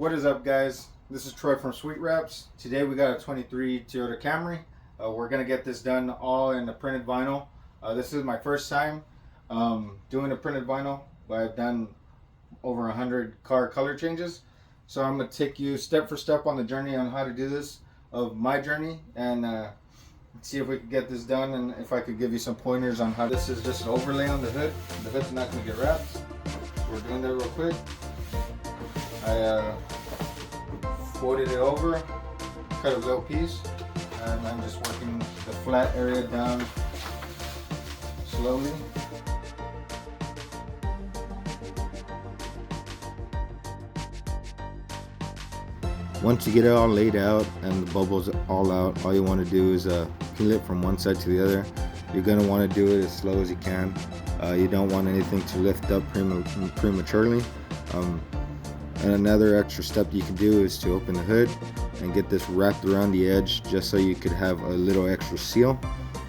What is up, guys? This is Troy from Sweet Wraps. Today we got a 23 Toyota Camry. We're gonna get this done all in the printed vinyl. This is my first time doing a printed vinyl, but I've done over 100 car color changes. So I'm gonna take you step for step on the journey on how to do this, of my journey, and see if we can get this done, and if I could give you some pointers on how. This is just an overlay on the hood. The hood's not gonna get wrapped. So we're doing that real quick. I folded it over, cut a little piece, and I'm just working the flat area down slowly. Once you get it all laid out and the bubbles all out, all you want to do is peel it from one side to the other. You're going to want to do it as slow as you can. You don't want anything to lift up prematurely. And another extra step you can do is to open the hood and get this wrapped around the edge, just so you could have a little extra seal.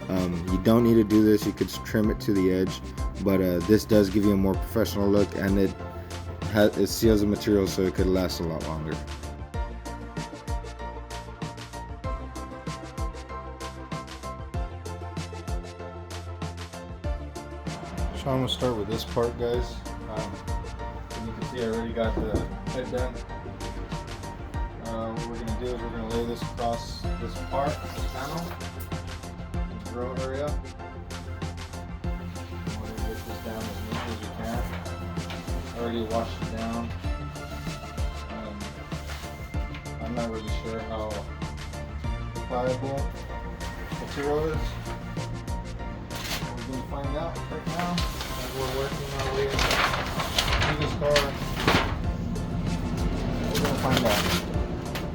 You don't need to do this, you could trim it to the edge, but this does give you a more professional look, and it seals the material so it could last a lot longer. So I'm going to start with this part, guys. You can see I already got the head done. What we're going to do is we're going to lay this across this part, this panel, this row area. We're going to get this down as neat as we can. I already washed it down. I'm not really sure how pliable the material is. We're going to find out right now as we're working our way through this car. We're going to find out.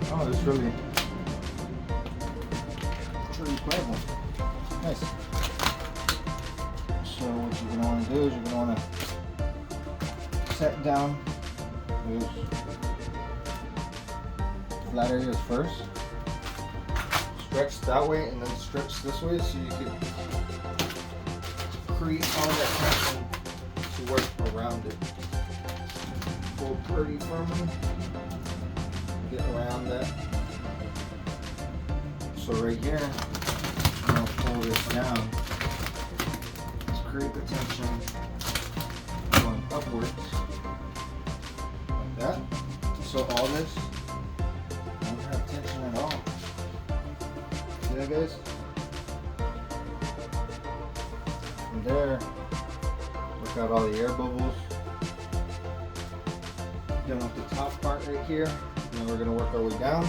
Oh, it's really pliable. Nice. So what you're going to want to do is you're going to want to set down those flat areas first. Stretch that way and then stretch this way so you can create all that tension to work around it. Pull pretty firmly. Get around that. So right here, I'm going to pull this down. Let's create the tension going upwards like that. So all this won't have tension at all. See that, guys? From there, work out all the air bubbles. Done with the top part right here. Now we're going to work our way down.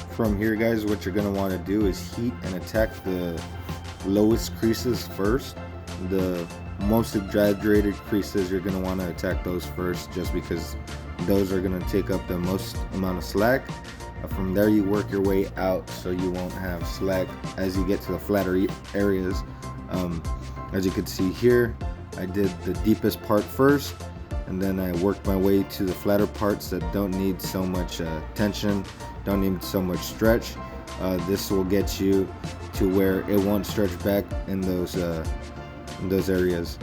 From here, guys, what you're going to want to do is heat and attack the lowest creases first. The most exaggerated creases, you're going to want to attack those first, just because those are going to take up the most amount of slack. From there, you work your way out so you won't have slack as you get to the flatter areas. As you can see here, I did the deepest part first, and then I worked my way to the flatter parts that don't need so much tension, don't need so much stretch. This will get you to where it won't stretch back in those areas.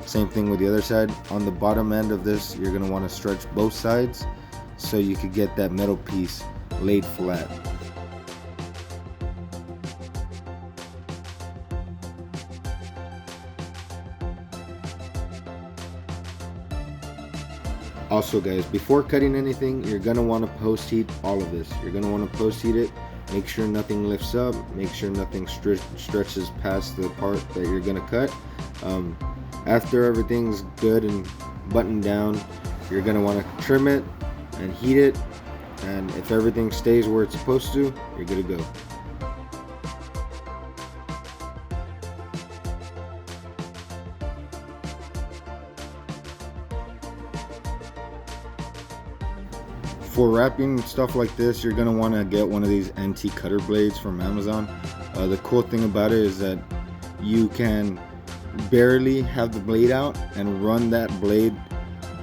Same thing with the other side. On the bottom end of this, you're going to want to stretch both sides so you could get that metal piece laid flat. Also, guys, before cutting anything, you're going to want to post heat all of this. You're going to want to post heat it. Make sure nothing lifts up. Make sure nothing stretches past the part that you're going to cut. After everything's good and buttoned down, you're going to want to trim it and heat it, and if everything stays where it's supposed to, you're good to go. For wrapping stuff like this, you're going to want to get one of these NT cutter blades from Amazon. The cool thing about it is that you can barely have the blade out and run that blade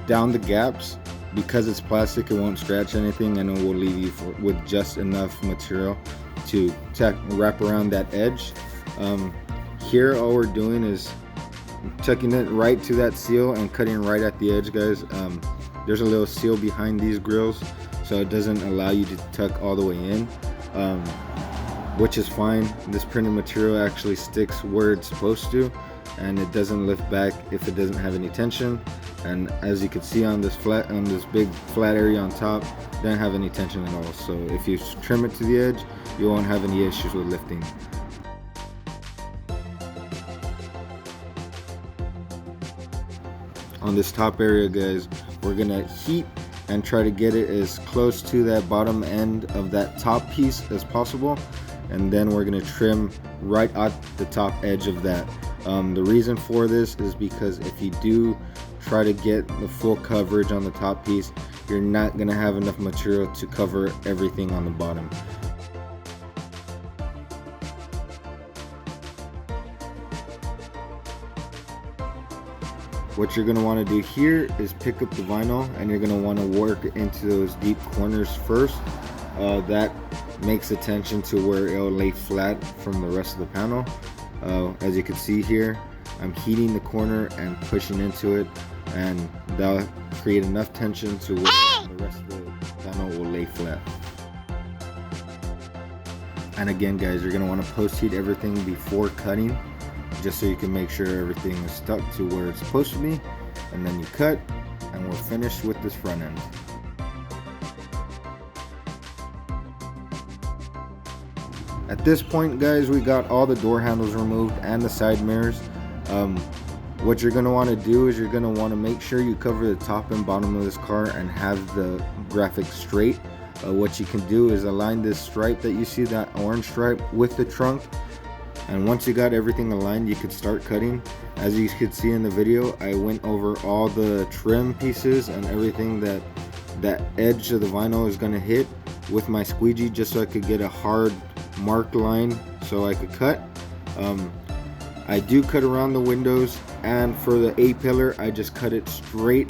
down the gaps. Because it's plastic, it won't scratch anything, and it will leave you with just enough material to wrap around that edge. Here all we're doing is tucking it right to that seal and cutting right at the edge, guys. There's a little seal behind these grills, so it doesn't allow you to tuck all the way in, which is fine. This printed material actually sticks where it's supposed to, and it doesn't lift back if it doesn't have any tension. And as you can see on this big flat area on top, doesn't have any tension at all. So if you trim it to the edge, you won't have any issues with lifting. On this top area, guys, we're gonna heat and try to get it as close to that bottom end of that top piece as possible, and then we're gonna trim right at the top edge of that. The reason for this is because if you do try to get the full coverage on the top piece, you're not gonna have enough material to cover everything on the bottom. What you're going to want to do here is pick up the vinyl, and you're going to want to work into those deep corners first. That makes the tension to where it'll lay flat from the rest of the panel. As you can see here, I'm heating the corner and pushing into it, and that'll create enough tension to where the rest of the panel will lay flat. And again, guys, you're going to want to post heat everything before cutting, just so you can make sure everything is stuck to where it's supposed to be, and then you cut, and we're finished with this front end. At this point, guys, we got all the door handles removed and the side mirrors. What you're going to want to do is you're going to want to make sure you cover the top and bottom of this car and have the graphics straight. What you can do is align this stripe that you see, that orange stripe, with the trunk. And once you got everything aligned, you could start cutting. As you could see in the video, I went over all the trim pieces and everything that edge of the vinyl is going to hit with my squeegee, just so I could get a hard marked line so I could cut. I do cut around the windows, and for the A-pillar, I just cut it straight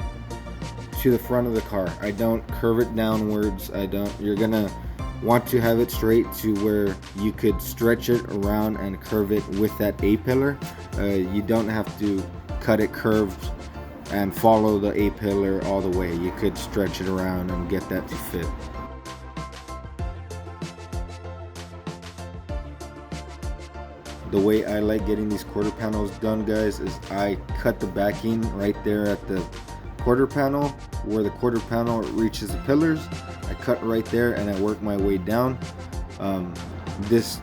to the front of the car. I don't curve it downwards. You're gonna want to have it straight to where you could stretch it around and curve it with that A-pillar. You don't have to cut it curved and follow the A-pillar all the way. You could stretch it around and get that to fit. The way I like getting these quarter panels done, guys, is I cut the backing right there at the quarter panel, where the quarter panel reaches the pillars. I cut right there and I work my way down. This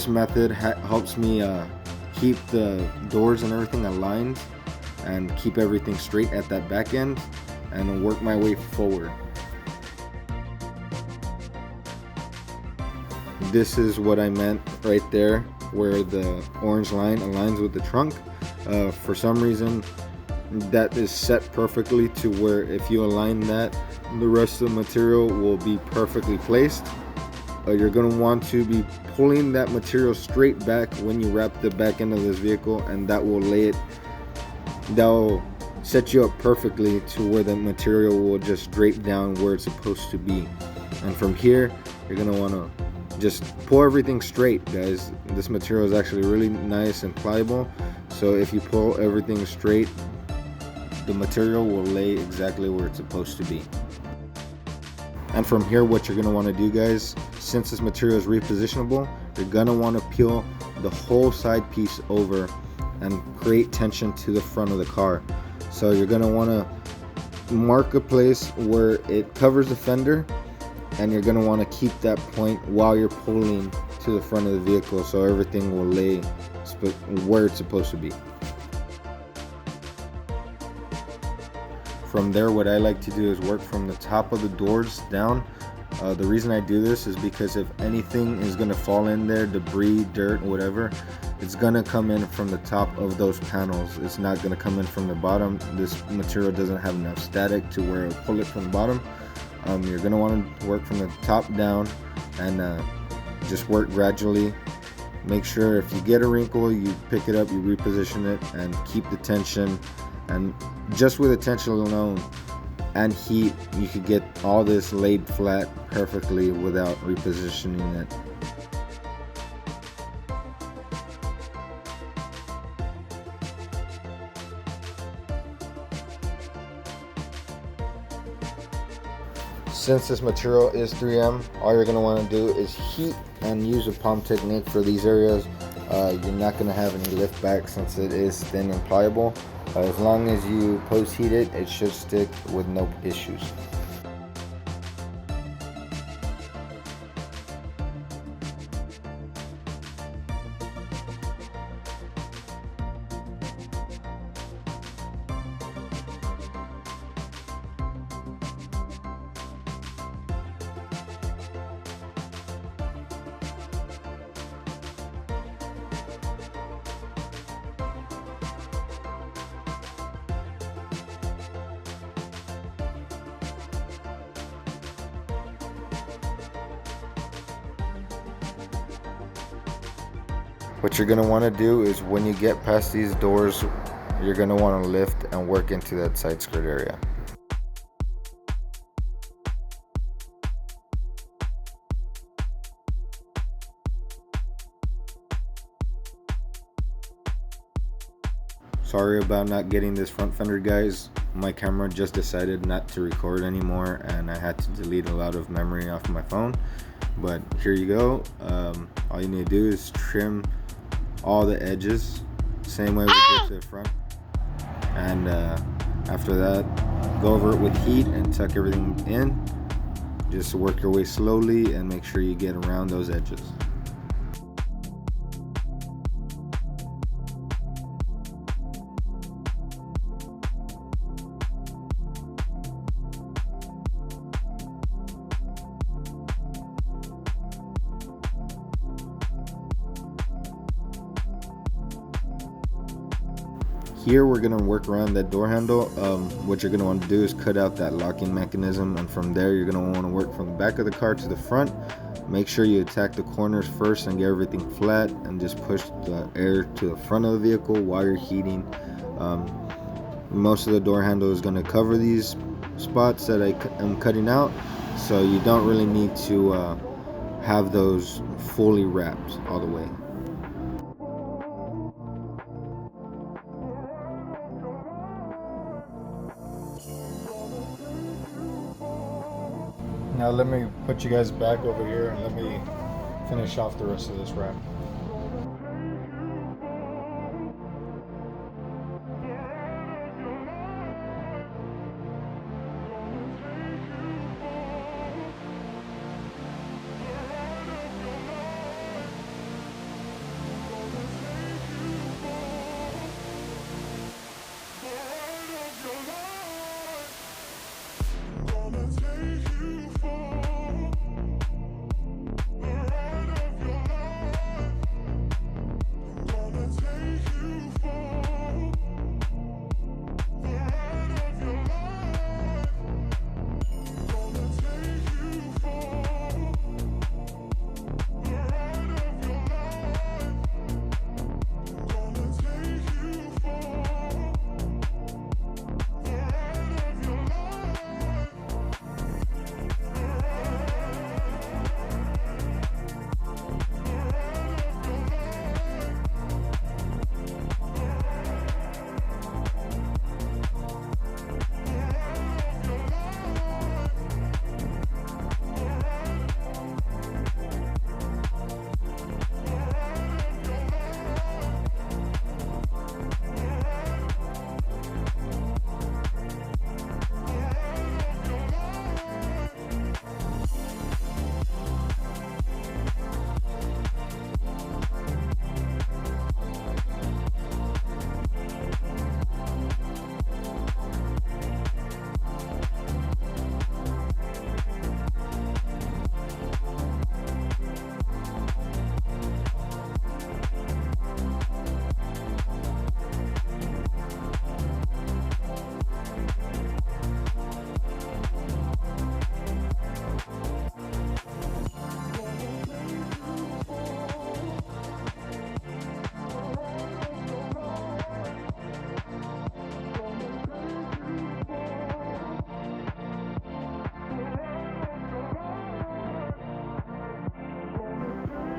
method helps me keep the doors and everything aligned and keep everything straight at that back end, and work my way forward. This is what I meant right there, where the orange line aligns with the trunk. For some reason, that is set perfectly to where if you align that, the rest of the material will be perfectly placed. You're going to want to be pulling that material straight back when you wrap the back end of this vehicle, and that will set you up perfectly to where the material will just drape down where it's supposed to be. And from here, you're going to want to just pull everything straight, guys. This material is actually really nice and pliable, so if you pull everything straight, the material will lay exactly where it's supposed to be. And from here, what you're going to want to do, guys, since this material is repositionable, you're going to want to peel the whole side piece over and create tension to the front of the car. So you're going to want to mark a place where it covers the fender, and you're going to want to keep that point while you're pulling to the front of the vehicle, so everything will lay where it's supposed to be. From there, what I like to do is work from the top of the doors down. The reason I do this is because if anything is going to fall in there, debris, dirt, whatever, it's going to come in from the top of those panels. It's not going to come in from the bottom. This material doesn't have enough static to where it'll pull it from the bottom. You're going to want to work from the top down and just work gradually. Make sure if you get a wrinkle, you pick it up, you reposition it, and keep the tension. And just with the tension alone, and heat, you could get all this laid flat perfectly without repositioning it. Since this material is 3M, all you're going to want to do is heat and use a palm technique for these areas. You're not going to have any lift back since it is thin and pliable. As long as you post heat it, it should stick with no issues. What you're going to want to do is when you get past these doors, you're going to want to lift and work into that side skirt area. Sorry about not getting this front fender, guys. My camera just decided not to record anymore and I had to delete a lot of memory off my phone. But here you go. All you need to do is trim all the edges, same way we did to the front. And after that, go over it with heat and tuck everything in. Just work your way slowly and make sure you get around those edges. Here we're going to work around that door handle. What you're going to want to do is cut out that locking mechanism, and from there you're going to want to work from the back of the car to the front. Make sure you attack the corners first and get everything flat, and just push the air to the front of the vehicle while you're heating. Most of the door handle is going to cover these spots that I am cutting out, so you don't really need to have those fully wrapped all the way. Now let me put you guys back over here and let me finish off the rest of this wrap.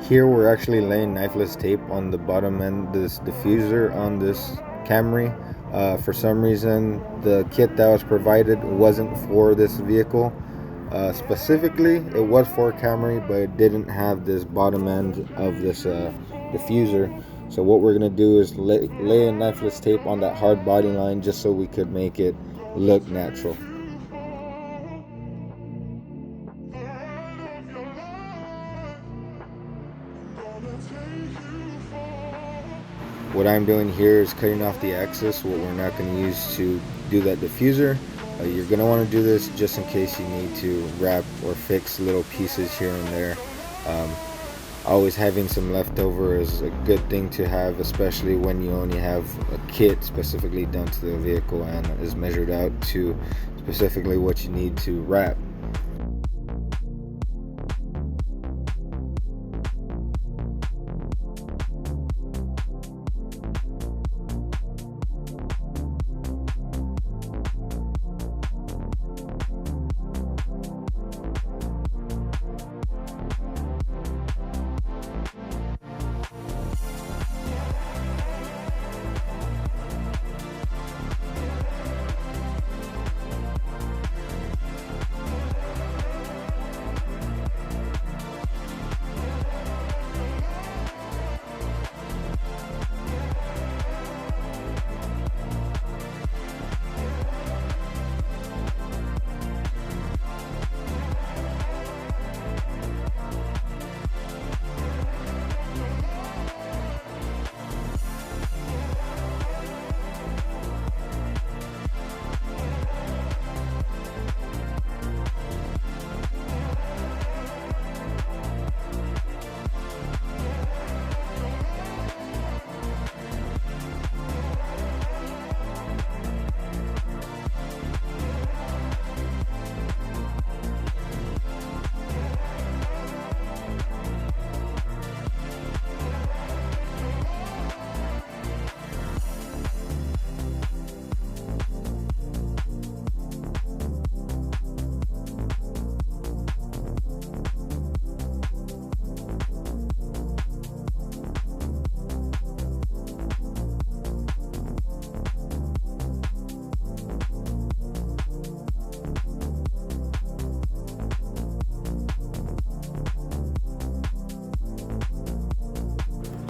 Here we're actually laying knifeless tape on the bottom end, this diffuser on this Camry. For some reason, the kit that was provided wasn't for this vehicle. Specifically, it was for Camry, but it didn't have this bottom end of this diffuser. So what we're gonna do is lay a knifeless tape on that hard body line just so we could make it look natural. What I'm doing here is cutting off the excess, what we're not going to use to do that diffuser. You're going to want to do this just in case you need to wrap or fix little pieces here and there. Always having some leftover is a good thing to have, especially when you only have a kit specifically done to the vehicle and is measured out to specifically what you need to wrap.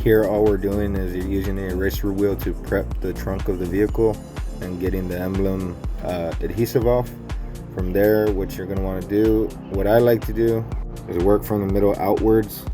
Here all we're doing is you're using an eraser wheel to prep the trunk of the vehicle and getting the emblem adhesive off. From there, what you're going to want to do, what I like to do, is work from the middle outwards.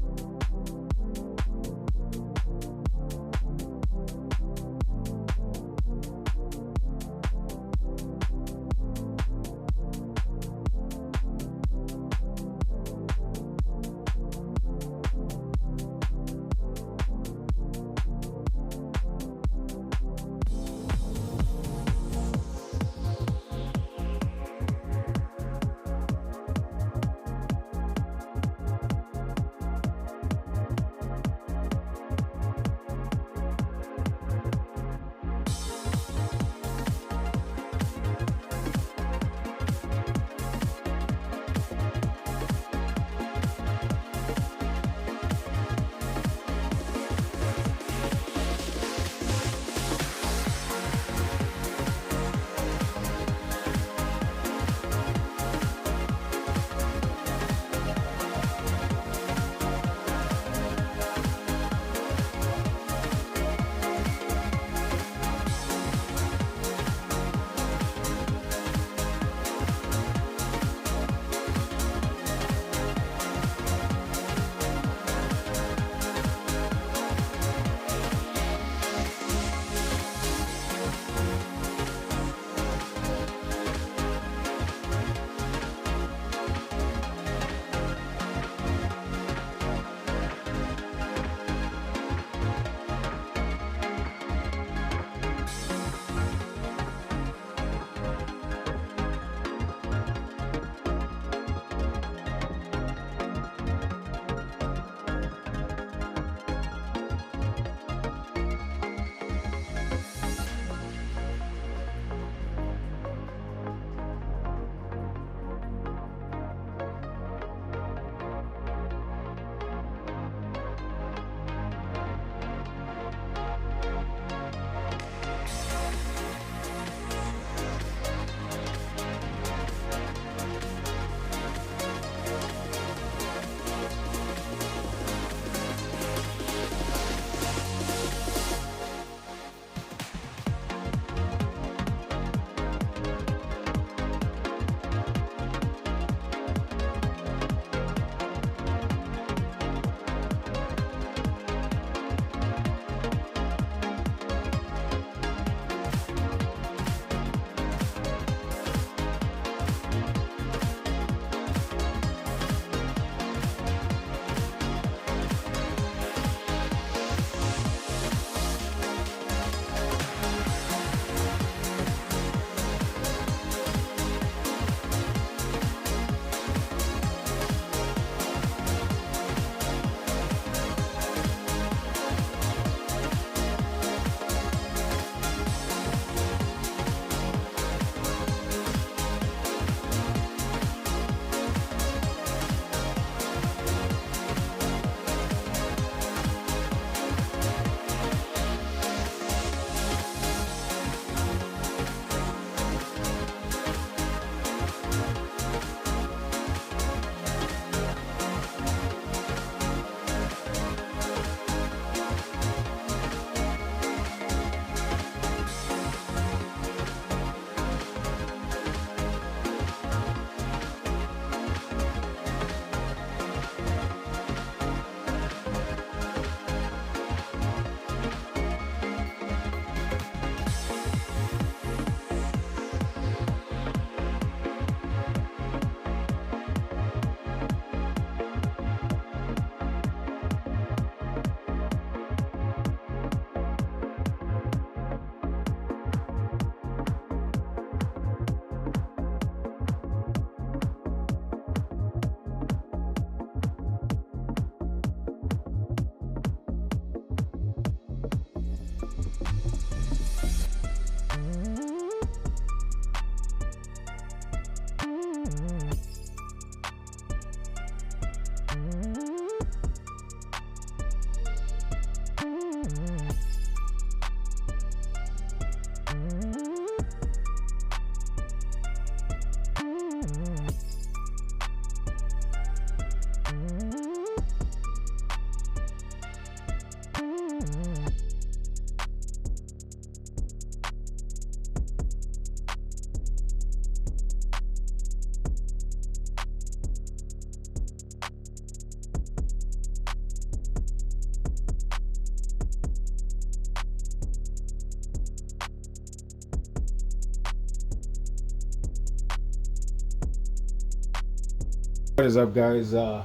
What is up, guys? We're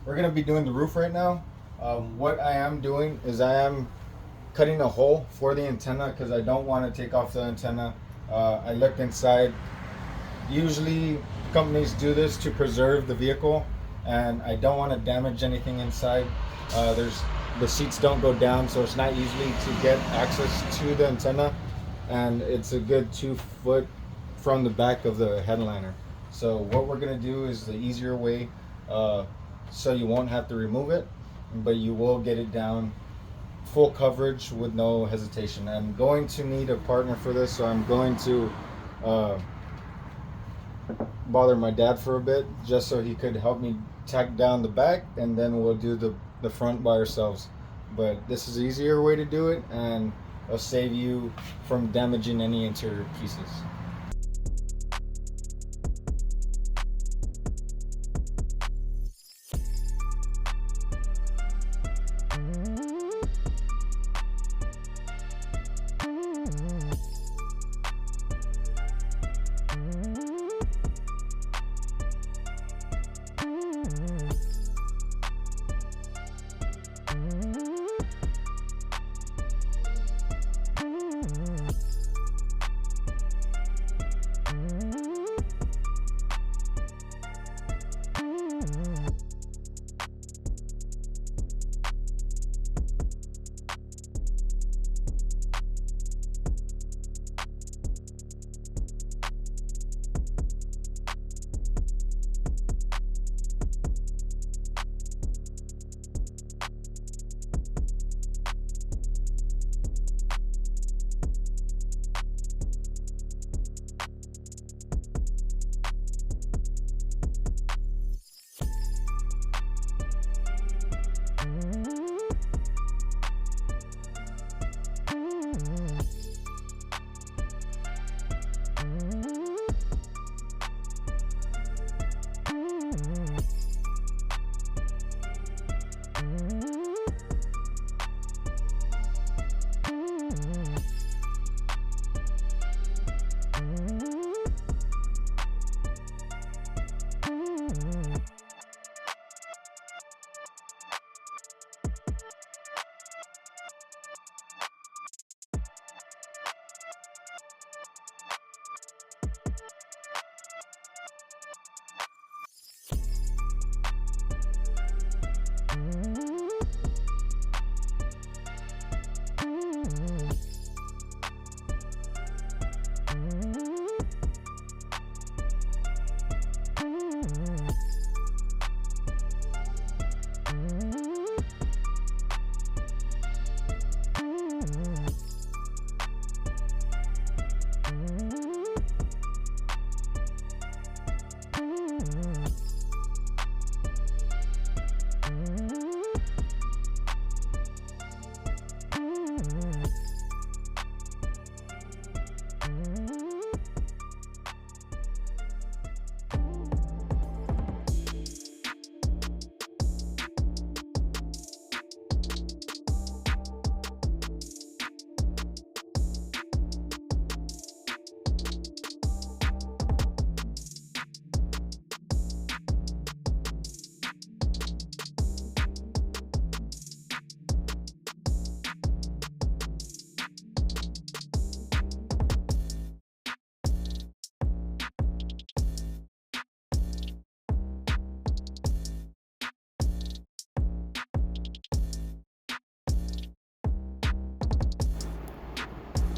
gonna be doing the roof right now. What I am doing is I am cutting a hole for the antenna because I don't want to take off the antenna. I looked inside. Usually companies do this to preserve the vehicle, and I don't want to damage anything inside. The seats don't go down, so it's not easy to get access to the antenna, and it's a good 2 foot from the back of the headliner. So what we're gonna do is the easier way, so you won't have to remove it, but you will get it down full coverage with no hesitation. I'm going to need a partner for this, so I'm going to bother my dad for a bit just so he could help me tack down the back, and then we'll do the front by ourselves. But this is the easier way to do it, and it'll save you from damaging any interior pieces.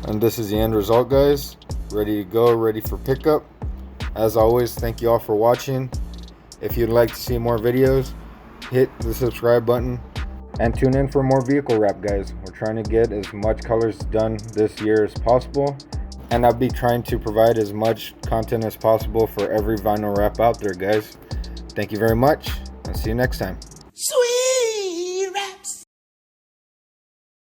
And this is the end result, guys. Ready to go, ready for pickup. As always, thank you all for watching. If you'd like to see more videos, hit the subscribe button and tune in for more vehicle wrap, guys. We're trying to get as much colors done this year as possible, and I'll be trying to provide as much content as possible for every vinyl wrap out there, guys. Thank you very much, and see you next time.